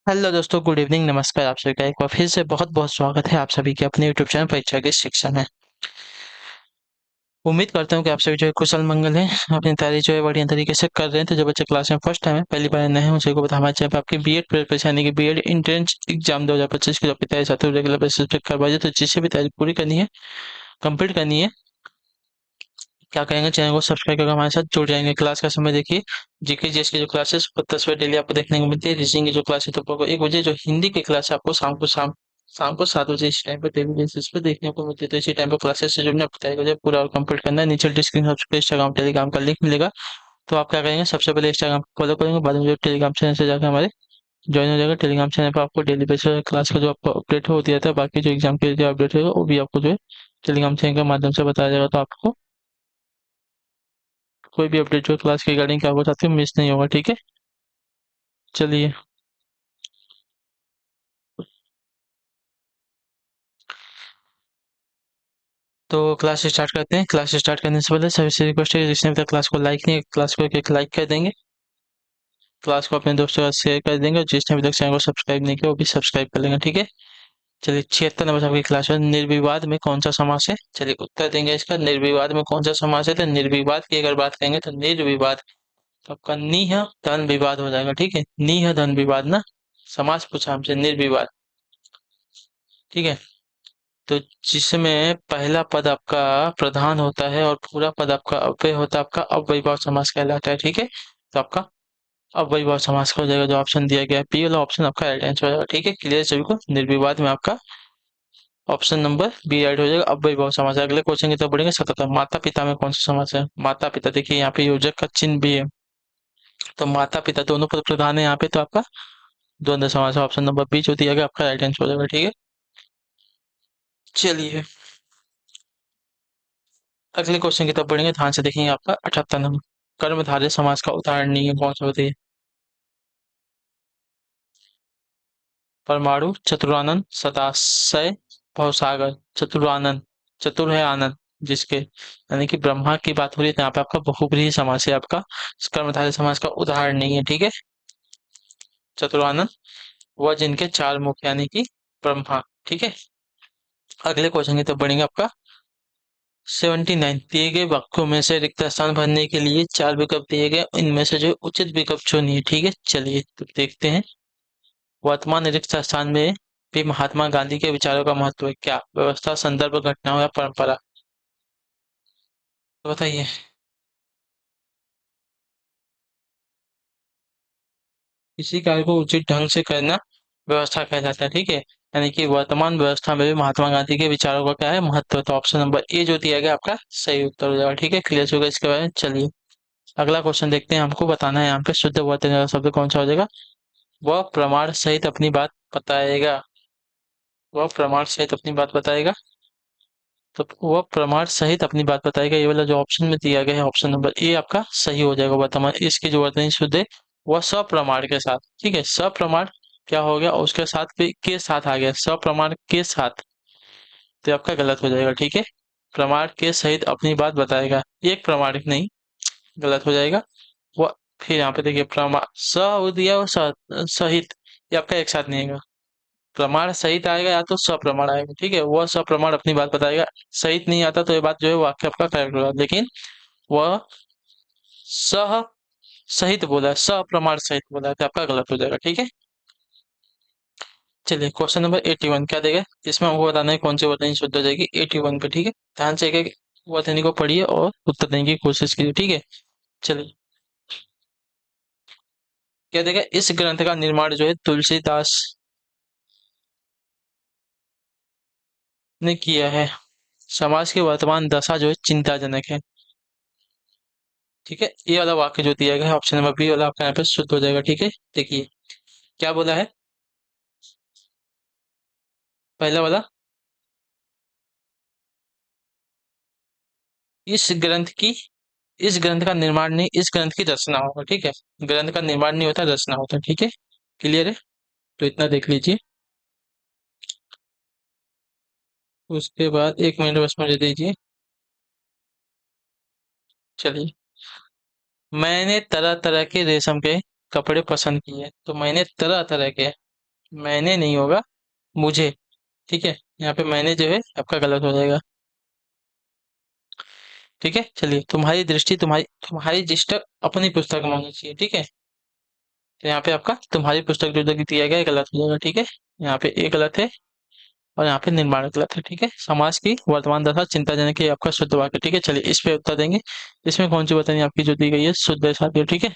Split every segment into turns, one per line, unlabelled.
Hello दोस्तों, good evening, नमस्कार। आप सभी का एक बार फिर से बहुत बहुत स्वागत है आप सभी के अपने यूट्यूब चैनल परीक्षा की शिक्षा में। उम्मीद करता हूँ कि आप सभी जो है कुशल मंगल हैं, अपनी तैयारी जो है बढ़िया तरीके से कर रहे हैं। तो जो बच्चे क्लास में फर्स्ट टाइम है, पहली बार नए हैं, उन सभी को बता हमारे चैनल पर आपकी बीएड प्रिपरेशन यानी कि बीएड एंट्रेंस एग्जाम 2025 की जो आपकी तैयारी चाहते हो रेगुलर बेसिस पे करवाइए। तो जिससे भी तैयारी पूरी करनी है, कंप्लीट करनी है, क्या करेंगे, चैनल को सब्सक्राइब करके हमारे साथ जुड़ जाएंगे। क्लास का समय देखिए, जीके जीएस की जो क्लासेस 10 बजे डेली आपको देखने को मिलती है। रीजनिंग की जो क्लास है तो आपको 1 बजे, जो हिंदी की क्लास है आपको शाम को 7 बजे इस टाइम पर डेली बेसिस पे देखने को मिलती है। तो इसी टाइम पर क्लासेस से जुड़ने आपको तैयारी पूरा और कंप्लीट करना है। नीचे डिस्क्रिप्शन पे इंस्टाग्राम टेलीग्राम का लिंक मिलेगा। तो आप क्या करेंगे, सबसे पहले इंस्टाग्राम फॉलो करेंगे, बाद में जो टेलीग्राम चैनल से जाकर हमारे ज्वाइन हो जाएगा। टेलीग्राम चैनल पर आपको डेली बेसिस क्लास का जो आपको अपडेट हो दिया था, बाकी जो एग्जाम के जो अपडेट होगा वो भी आपको जो है टेलीग्राम चैनल के माध्यम से बताया जाएगा। तो आपको कोई भी अपडेट जो क्लास के रिगार्डिंग क्या हो चाहते हो मिस नहीं होगा, ठीक है। चलिए, तो क्लास स्टार्ट करते हैं। क्लास स्टार्ट करने से पहले सभी से रिक्वेस्ट है, जिसने अभी तक क्लास को लाइक नहीं है, क्लास को एक लाइक कर देंगे, क्लास को अपने दोस्तों के साथ शेयर कर देंगे, और जिसने अभी तक चैनल को सब्सक्राइब नहीं किया वो भी सब्सक्राइब कर लेंगे, ठीक है। चलिए, 76 नंबर आपकी क्लास है। निर्विवाद में कौन सा समास है? चलिए उत्तर देंगे इसका। निर्विवाद में कौन सा समास है? तो निर्विवाद की अगर बात करेंगे तो निर्विवाद, तो आपका निह धन विवाद हो जाएगा, ठीक है। निह धन विवाद ना, समास पूछा हमसे निर्विवाद, ठीक है। तो जिसमें पहला पद आपका प्रधान होता है और पूरा पद आपका अव्यय होता है, आपका अव्ययीभाव समास कहलाता है, ठीक है। तो आपका अव्ययीभाव समास का हो जाएगा, जो ऑप्शन दिया गया है बी वाला ऑप्शन आपका राइट आंसर हो जाएगा, ठीक है। क्लियर सभी को? निर्विवाद में आपका ऑप्शन नंबर बी राइट हो जाएगा, अव्ययीभाव समास है। अगले क्वेश्चन की तरफ बढ़ेंगे। 77 माता पिता में कौन सा समास है? माता पिता, देखिए यहाँ पे योजक का चिन्ह भी है, तो माता पिता दोनों पद प्रधान है यहाँ पे, तो आपका द्वंद्व समास है। ऑप्शन नंबर बी जो दिया गया आपका राइट आंसर हो जाएगा, ठीक है। चलिए, अगले क्वेश्चन की तरफ बढ़ेंगे, ध्यान से देखेंगे। आपका 78 नंबर, कर्मधारय समास का उदाहरण नहीं है, कौन सा बताइए? परमाणु, चतुरानन, सदाशय, भवसागर। चतुरानन, चतुर है आनंद जिसके, यानी कि ब्रह्मा की बात हो रही है, तो यहाँ पे आपका बहुब्रीहि समास है, आपका कर्मधारय समास का उदाहरण नहीं है, ठीक है। चतुरानन, वह जिनके चार मुख, यानी कि ब्रह्मा, ठीक है। अगले क्वेश्चन की तरफ बढ़ेंगे। आपका 79, दिए गए वाक्यों में से रिक्त स्थान भरने के लिए चार विकल्प दिए गए, इनमें से जो उचित विकल्प चुनिए, ठीक है। चलिए तो देखते हैं। वर्तमान रिक्त स्थान में भी महात्मा गांधी के विचारों का महत्व है क्या? व्यवस्था, संदर्भ, घटनाओं या परंपरा? तो बताइए। किसी कार्य को उचित ढंग से करना व्यवस्था कहलाता है, ठीक है। यानी कि वर्तमान व्यवस्था में भी महात्मा गांधी के विचारों का क्या है, महत्व है। तो ऑप्शन नंबर ए जो दिया गया आपका सही उत्तर हो जाएगा, ठीक है। क्लियर होगा इसके बारे में। चलिए, अगला क्वेश्चन देखते हैं। हमको बताना है यहाँ पे शुद्ध वर्तनी वाला शब्द कौन सा हो जाएगा। वह प्रमाण सहित अपनी बात बताएगा। वह प्रमाण सहित अपनी बात बताएगा, तो वह प्रमाण सहित अपनी बात बताएगा, ये वाला जो ऑप्शन में दिया गया है, ऑप्शन नंबर ए आपका सही हो जाएगा। वर्तमान इसकी जो वर्तनी शुद्ध है वह सप्रमाण के साथ, ठीक है। सप्रमाण क्या हो गया, और उसके साथ भी के साथ आ गया, सप्रमाण के साथ, तो आपका गलत हो जाएगा, ठीक है। प्रमाण के सहित अपनी बात बताएगा, एक प्रमाणिक नहीं, गलत हो जाएगा। वह, फिर यहाँ पे देखिए प्रमाण स दिया और सहित, ये आपका एक साथ नहीं आएगा। प्रमाण सहित आएगा या तो सप्रमाण आएगा, ठीक है। वह सप्रमाण अपनी बात बताएगा, सहित नहीं आता तो ये बात जो है वाक्य आपका करेक्ट होगा, लेकिन वह सह सहित बोला है, सप्रमाण सहित बोला है, तो आपका गलत हो जाएगा, ठीक है। चलिए, क्वेश्चन नंबर 81 क्या देगा, इसमें हमको बताना है कौन सी वर्तनी शुद्ध हो जाएगी 81 पे, ठीक है। ध्यान से एक एक वर्तनी को पढ़िए और उत्तर देने की कोशिश कीजिए, ठीक है। चलिए, क्या देगा, इस ग्रंथ का निर्माण जो है तुलसीदास ने किया है। समाज की वर्तमान दशा जो है चिंताजनक है, ठीक है। ये वाला वाक्य जो दिया गया है ऑप्शन नंबर बी वाला आपका यहाँ पे शुद्ध हो जाएगा, ठीक है। देखिए क्या बोला है, पहला वाला, इस ग्रंथ की, इस ग्रंथ का निर्माण नहीं, इस ग्रंथ की रचना होगा, ठीक है। ग्रंथ का निर्माण नहीं होता, रचना होता है, ठीक है। क्लियर है? तो इतना देख लीजिए। उसके बाद 1 मिनट बस मुझे दीजिए। चलिए, मैंने तरह तरह के रेशम के कपड़े पसंद किए, तो मैंने तरह तरह के, मैंने नहीं होगा, मुझे। ठीक है, यहाँ पे मैंने जो है आपका गलत हो जाएगा। ठीक है, चलिए, तुम्हारी दृष्टि अपनी पुस्तक में होनी चाहिए। ठीक है, तो यहाँ पे आपका तुम्हारी पुस्तक जो दिया गया है गलत हो जाएगा। ठीक है, यहाँ पे ए गलत है और यहाँ पे निर्माण गलत है। ठीक है, समाज की वर्तमान दशा चिंताजनक है, आपका शुद्ध वाक्य। ठीक है, चलिए इस पे उत्तर देंगे। इसमें कौन सी बतानी आपकी जो दी गई है शुद्ध है साथियों। ठीक है,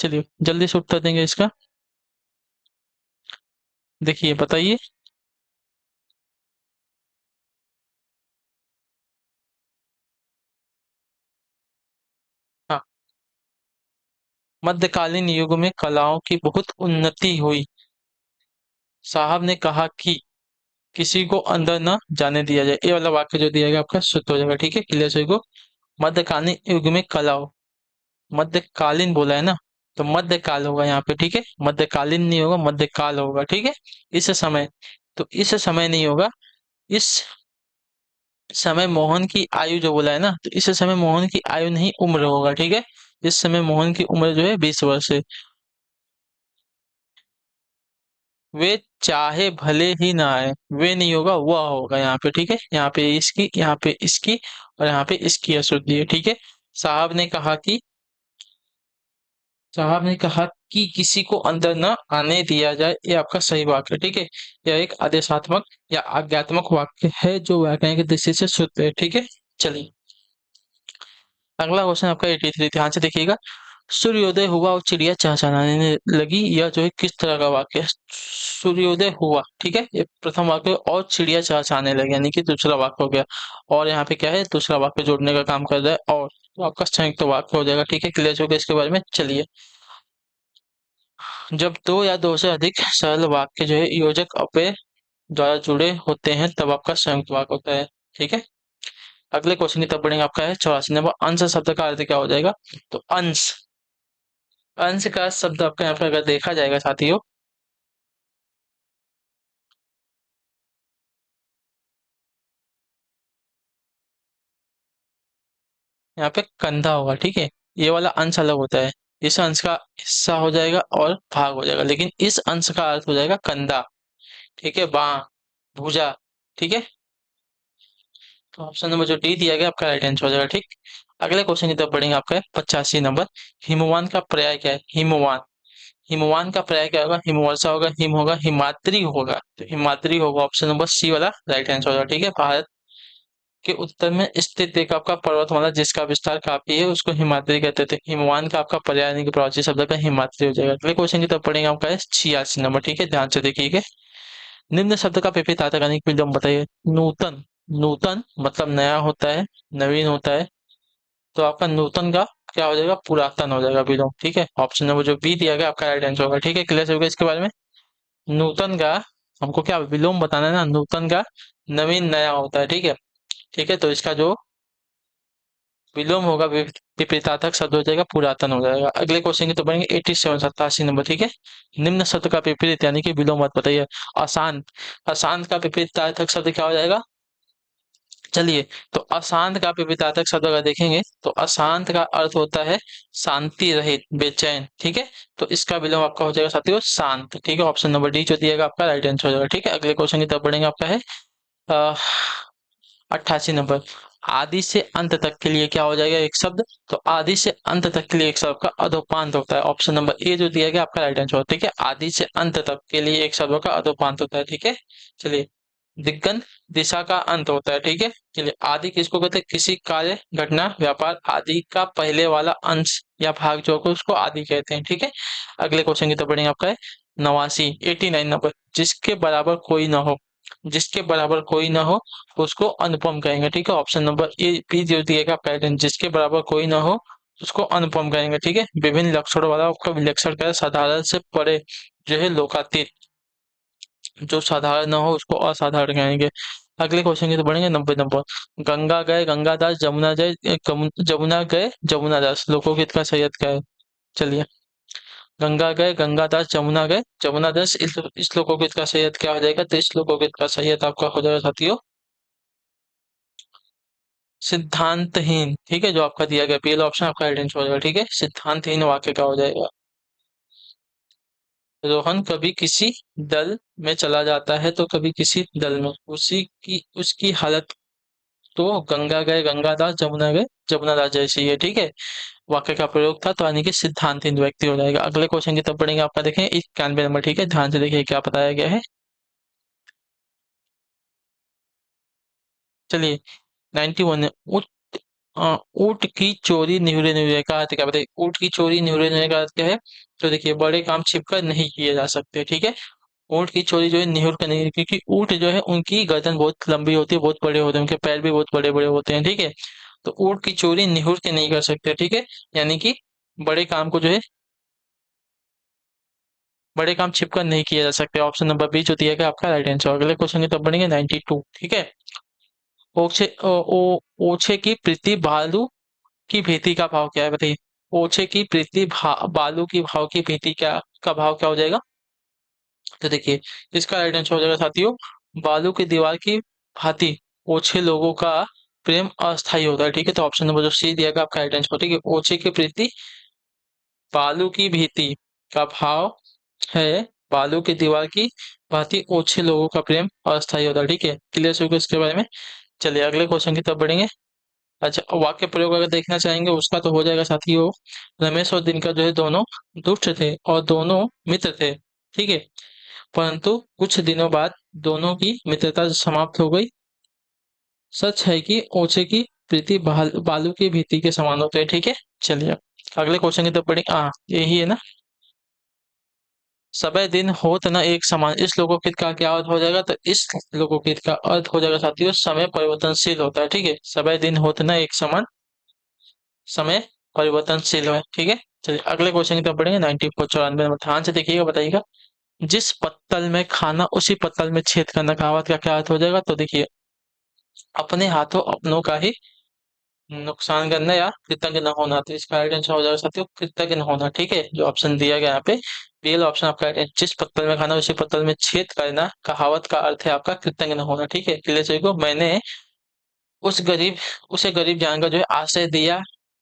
चलिए जल्दी से उत्तर देंगे इसका। देखिए बताइए। हाँ, मध्यकालीन युग में कलाओं की बहुत उन्नति हुई। साहब ने कहा कि किसी को अंदर न जाने दिया जाए, ये वाला वाक्य जो दिया गया आपका शुद्ध हो जाएगा। ठीक है, क्लियर सही को। मध्यकालीन युग में कलाओं, मध्यकालीन बोला है ना, तो मध्यकाल होगा यहाँ पे। ठीक है, मध्यकालीन नहीं होगा, मध्यकाल होगा। ठीक है, इस समय, तो इस समय नहीं होगा, इस समय मोहन की आयु जो बोला है ना, तो इस समय मोहन की आयु नहीं उम्र होगा। ठीक है, इस समय मोहन की उम्र जो है 20 वर्ष है। वे चाहे भले ही ना आए, वे नहीं होगा, वह होगा यहाँ पे। ठीक है, यहाँ पे इसकी और यहाँ पे इसकी अशुद्धि है। ठीक है, साहब ने कहा कि साहब ने कहा कि किसी को अंदर न आने दिया जाए, ये आपका सही वाक्य है। ठीक है, यह एक आदेशात्मक या आज्ञात्मक वाक्य है जो व्याकरण की दृष्टि से शुद्ध है। ठीक है, चलिए अगला क्वेश्चन आपका 83, ध्यान से देखिएगा। सूर्योदय हुआ और चिड़िया चहचहाने लगी, यह जो है किस तरह का वाक्य है। सूर्योदय हुआ, ठीक है, ये प्रथम वाक्य, और चिड़िया चहचहाने लगी यानी कि दूसरा वाक्य हो गया। और यहाँ पे क्या है, दूसरा वाक्य जोड़ने का काम कर रहा है, और तो आपका संयुक्त वाक्य हो जाएगा। ठीक है, क्लियर हो गया इसके बारे में। चलिए, जब दो या दो से अधिक सरल वाक्य जो है योजक अपव्यय द्वारा जुड़े होते हैं तब आपका संयुक्त वाक्य होता है। ठीक है, अगले क्वेश्चन की तरफ बढ़ेंगे। आपका है 84 नंबर। अंश शब्द का अर्थ क्या हो जाएगा। तो अंश, अंश का शब्द आपका यहाँ पे अगर देखा जाएगा साथियों, यहाँ पे कंधा होगा। ठीक है, ये वाला अंश अलग होता है, इस अंश का हिस्सा हो जाएगा और भाग हो जाएगा, लेकिन इस अंश का अर्थ हो जाएगा कंधा। ठीक है, बाह, भुजा। ठीक है, तो ऑप्शन नंबर जो डी दिया गया आपका राइट आंसर हो जाएगा। ठीक, अगले क्वेश्चन की तरफ बढ़ेंगे। आपका है 85 नंबर। हिमवान का पर्याय क्या है। हिमवान, हिमवान का पर्याय क्या होगा। हिमवर्षा होगा, हिम होगा, हिमाद्री होगा, तो हिमाद्री होगा। ऑप्शन नंबर सी वाला राइट आंसर होगा। ठीक है, भारत के उत्तर में स्थित एक आपका पर्वतमाला जिसका विस्तार काफी है उसको हिमाद्री कहते थे। हिमवान का आपका पर्याय यानी कि प्रवाची शब्द का हिमाद्री हो जाएगा। अगले क्वेश्चन की तरफ पढ़ेंगे। आपका है 86 नंबर। ठीक है, ध्यान से देखिएगा। निम्न शब्द का विपरीतार्थक यानी कि विलोम बताइए। नूतन, नूतन मतलब नया होता है, नवीन होता है, तो आपका नूतन का क्या हो जाएगा, पुरातन हो जाएगा विलोम। ठीक है, ऑप्शन नंबर जो बी दिया गया आपका राइट आंसर होगा। ठीक है, क्लियर हो गया इसके बारे में। नूतन का हमको क्या विलोम बताना है ना, नूतन का नवीन नया होता है। ठीक है, ठीक है, तो इसका जो विलोम होगा विपरीतार्थक शब्द हो जाएगा पुरातन हो जाएगा। अगले क्वेश्चन की तो बढ़ेंगे 87 87 नंबर। ठीक है, निम्न शब्द का विपरीत यानी कि विलोम मत बताइए। अशांत, अशांत का विपरीतार्थक शब्द क्या हो जाएगा। चलिए, तो अशांत का विपरीतार्थक शब्द अगर देखेंगे तो अशांत का अर्थ होता है शांति रहित, बेचैन। ठीक है, तो इसका विलोम आपका हो जाएगा साथियों शांत। ठीक है, ऑप्शन नंबर डी जो दिएगा आपका राइट आंसर हो जाएगा। ठीक है, अगले क्वेश्चन की तरफ बढ़ेंगे। आपका है 88 नंबर। आदि से अंत तक के लिए क्या हो जाएगा एक शब्द। तो आदि से अंत तक के लिए एक शब्द का अधोपांत होता है। ऑप्शन नंबर ए जो दिया गया आपका राइट आंसर। ठीक है, आदि से अंत तक के लिए एक शब्द का अधोपांत होता है। ठीक है, चलिए, दिग्गंत दिशा का अंत होता है। ठीक है, चलिए, आदि किसको कहते हैं, किसी कार्य घटना व्यापार आदि का पहले वाला अंश या भाग जो होगा उसको आदि कहते हैं। ठीक है, अगले क्वेश्चन की तरफ बढ़ेंगे। आपका है 89 89 नंबर। जिसके बराबर कोई ना हो, जिसके बराबर कोई ना हो उसको अनुपम कहेंगे। ठीक है, ऑप्शन नंबर ए बी जो दिएगा पैटर्न, जिसके बराबर कोई ना हो उसको अनुपम कहेंगे। ठीक है, विभिन्न लक्षणों वाला आपका विलक्षण का साधारण से परे जो है लोकातीत, जो साधारण ना हो उसको असाधारण कहेंगे। अगले क्वेश्चन की तो बढ़ेंगे 90 नंबर। गंगा गए गंगादास, जमुना जाए जमुना गए जमुनादास, लोकोगीत का सैयद क्या है। चलिए, गंगा गए गंगादास, जमुना गए जमुनादास, इस लोकोगीत का सैयद क्या हो जाएगा। तो इस लोकोगीत का सैयद आपका हो जाएगा साथियों सिद्धांतहीन। ठीक है, जो आपका दिया गया पहला ऑप्शन आपका राइट आंसर हो जाएगा। ठीक है, सिद्धांतहीन वाक्य का हो जाएगा। रोहन कभी किसी दल में चला जाता है तो कभी किसी दल में, उसी की उसकी हालत तो गंगा गए गंगादास, जमुना गए जमुनादास जैसी है। ठीक है, वाक्य का प्रयोग था तो यानी कि सिद्धांतहीन व्यक्ति हो जाएगा। अगले क्वेश्चन की तरफ पढ़ेंगे, आपका देखें 91 नंबर। ठीक है, ध्यान से देखिए क्या बताया गया है। चलिए 91 है। ऊँट की चोरी निहुरे निहुरे का अर्थ क्या बताइए। ऊँट की चोरी निहुरे निहुरे का अर्थ क्या है। तो देखिए, बड़े काम छिपकर नहीं किए जा सकते। ठीक है, ऊँट की चोरी जो है निहुर कर नहीं, क्योंकि ऊँट जो है उनकी गर्दन बहुत लंबी होती है, बहुत बड़े होते हैं, उनके पैर भी बहुत बड़े बड़े होते हैं। ठीक है, तो ऊँट की चोरी निहुर के नहीं कर सकते। ठीक है, यानी कि बड़े काम को जो है, बड़े काम छिपकर नहीं किए जा सकते। ऑप्शन नंबर बी जो दिया गया आपका राइट आंसर। अगले क्वेश्चन की तरफ बढ़ेंगे 92। ठीक है, ओछे ओछे की प्रीति भालू की भीति का भाव क्या है बताइए। ओछे की प्रीति बालू की भाव की भीति क्या का भाव क्या हो जाएगा। तो देखिए, इसका राइट आंसर हो जाएगा साथियों, बालू की दीवार की भांति ओछे लोगों का प्रेम अस्थायी होता है। ठीक है, तो ऑप्शन नंबर जो सी दिया गया आपका राइट आंसर। ठीक है, ओछे की प्रीति बालू की भीति का भाव है, बालू की दीवार की भांति ओछे लोगों का प्रेम अस्थायी होता है। ठीक है, क्लियर हो गया इसके बारे में। चलिए अगले क्वेश्चन की तरफ बढ़ेंगे। अच्छा, वाक्य प्रयोग अगर देखना चाहेंगे उसका तो हो जाएगा साथियों, रमेश और दिनकर जो है दोनों दुष्ट थे और दोनों मित्र थे। ठीक है, परंतु कुछ दिनों बाद दोनों की मित्रता समाप्त हो गई। सच है कि ओछे की प्रीति बालू की भीति के समान होते हैं। ठीक है, चलिए अगले क्वेश्चन की तरफ बढ़ेंगे। हाँ, यही है ना। समय दिन होत न एक समान, इस लोकोकित का क्या अर्थ हो जाएगा। तो इस लोकोकित का अर्थ हो जाएगा साथियों, समय परिवर्तनशील होता है। ठीक है, समय दिन होत न एक समान, समय परिवर्तनशील है। ठीक है, चलिए अगले क्वेश्चन की तरफ बढ़ेंगे 94 94 नंबर। ध्यान से देखिएगा, बताइएगा। जिस पत्तल में खाना उसी पत्तल में छेद करना, कहावत का क्या अर्थ हो जाएगा। तो देखिए, अपने हाथों अपनों का ही नुकसान करना या कृतज्ञ न होना। तो इसका राइट आंसर हो जाएगा साथियों, कृतज्ञ न होना। ठीक है, जो ऑप्शन दिया गया यहाँ पे, रियल ऑप्शन आपका right है। जिस पत्तल में खाना उसी पत्तल में छेद करना, कहावत का अर्थ है आपका कृतज्ञ न होना। ठीक है, क्लियर सभी को। मैंने उस गरीब उसे गरीब जानकर जो है आश्रय दिया,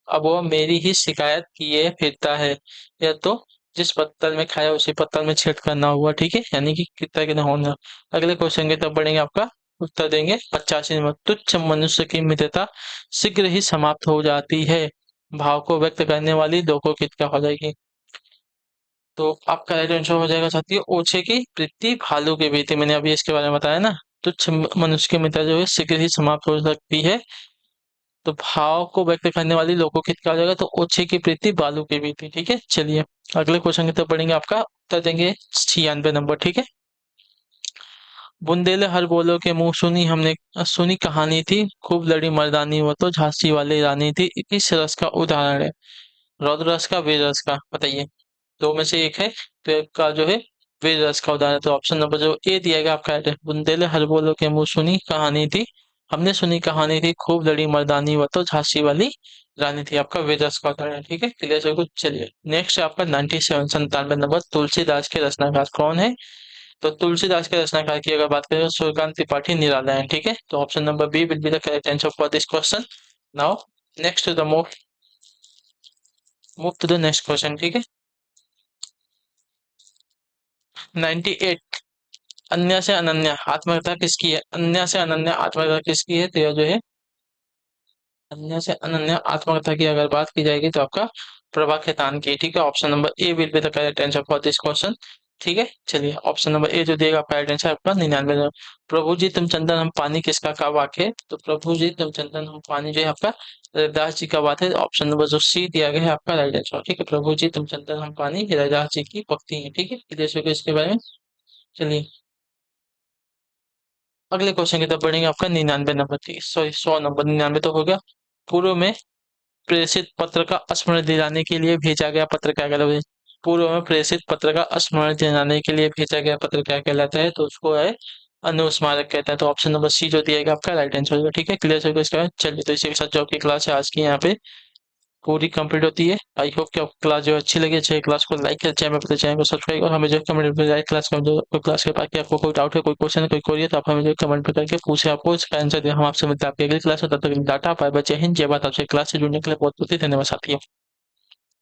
अब वो मेरी ही शिकायत किए फिरता है। या तो जिस पत्तल में खाया उसी पत्तल में छेद करना हुआ। ठीक है, यानी कि कृतज्ञ न होना। अगले क्वेश्चन की तरफ बढ़ेंगे, आपका उत्तर देंगे 85 नंबर। तुच्छ मनुष्य की मित्रता शीघ्र ही समाप्त हो जाती है, भाव को व्यक्त करने वाली दो को कित क्या हो जाएगी। तो आपका राइट आंसर हो जाएगा साथियों, ओछे की प्रीति भालू की प्रीति। मैंने अभी इसके बारे में बताया ना, तुच्छ मनुष्य की मित्रता जो है शीघ्र ही समाप्त हो सकती है, तो भाव को व्यक्त करने वाली लोकोकित क्या हो जाएगा। तो ओछे की प्रीति बालू की प्रीति। ठीक है, चलिए अगले क्वेश्चन की तरफ बढ़ेंगे, आपका उत्तर देंगे 96 नंबर। ठीक है, बुंदेले हर बोलो के मुंह सुनी हमने, सुनी कहानी थी खूब लड़ी मर्दानी, वो तो झांसी वाली रानी थी। इस रस का उदाहरण है, रौद्र रस का वीर रस का, बताइए। दो में से एक है, तो एक का जो है वीर रस का उदाहरण। तो ऑप्शन नंबर जो ए दिया गया आपका है, बुंदेले हर बोलो के मुंह सुनी कहानी थी, हमने सुनी कहानी थी खूब लड़ी मर्दानी, वो तो झांसी वाली रानी थी। आपका वीर रस का उदाहरण है। ठीक है, क्लियर से कुछ। चलिए नेक्स्ट है आपका 97 97 नंबर। तुलसीदास के रचनाकार कौन है। तो तुलसीदास के रचनाकार की अगर बात करें तो सूर्यकांत त्रिपाठी निराला है। ठीक है, तो option number B will be the correct answer for this question. Now next to the move to the next question. ठीक है, 98। अन्य से अनन्य आत्मकथा किसकी है। अन्य से अनन्य आत्मकथा किसकी है। तो यह जो है अन्य से अनन्य आत्मकथा की अगर बात की जाएगी तो आपका प्रभा खेतान की। ठीक है, option number A will be the correct answer for this question. ठीक है, चलिए ऑप्शन नंबर ए जो देगा आपका राइट आंसर आपका 99। प्रभु जी तुम चंदन हम पानी किसका का वाक्य है। तो प्रभु जी तुम चंदन हम पानी जो है आपका रविदास जी का बात है। ऑप्शन नंबर जो सी दिया गया है आपका राइट आंसर। ठीक है, प्रभु जी तुम चंदन हम पानी ये रविदास जी की भक्ति है। ठीक है, क्लियर हो गया इसके बारे में। चलिए अगले क्वेश्चन की तरफ बढ़ेंगे, आपका 99 नंबर। ठीक, सॉरी 100 नंबर, 99 तो हो गया। पूर्व में प्रेषित पत्र का स्मरण दिलाने के लिए भेजा गया पत्र क्या कहलाता है। पूर्व में प्रेषित पत्र का स्मरण दिलाने के लिए भेजा गया पत्र क्या कहलाता है। तो उसको है अनुस्मारक कहता है। तो ऑप्शन नंबर सी जो दिएगा आपका राइट आंसर होगा। ठीक है, क्लियर होगा इसका। चलिए तो इसी के साथ जो आपकी क्लास है आज की यहाँ पे पूरी कंप्लीट होती है। आई होप कि आपको क्लास जो अच्छी लगी, अच्छी क्लास को लाइक कर, चैनल पर चैनल को सब्सक्राइब और हमें जो कमेंट में क्लास का जो क्लास के बाकी आपको कोई डाउट है, कोई क्वेश्चन है, कोई क्वेरी है, तो आप हमें जो कमेंट पर करके पूछे, आपको इसका आंसर दे। हम आपसे मिलते हैं आपकी अगली क्लास में, तब तक डाटा पाए बचे हिंद जय बात। आपसे क्लास से जुड़ने के लिए बहुत बहुत धन्यवाद साथियों।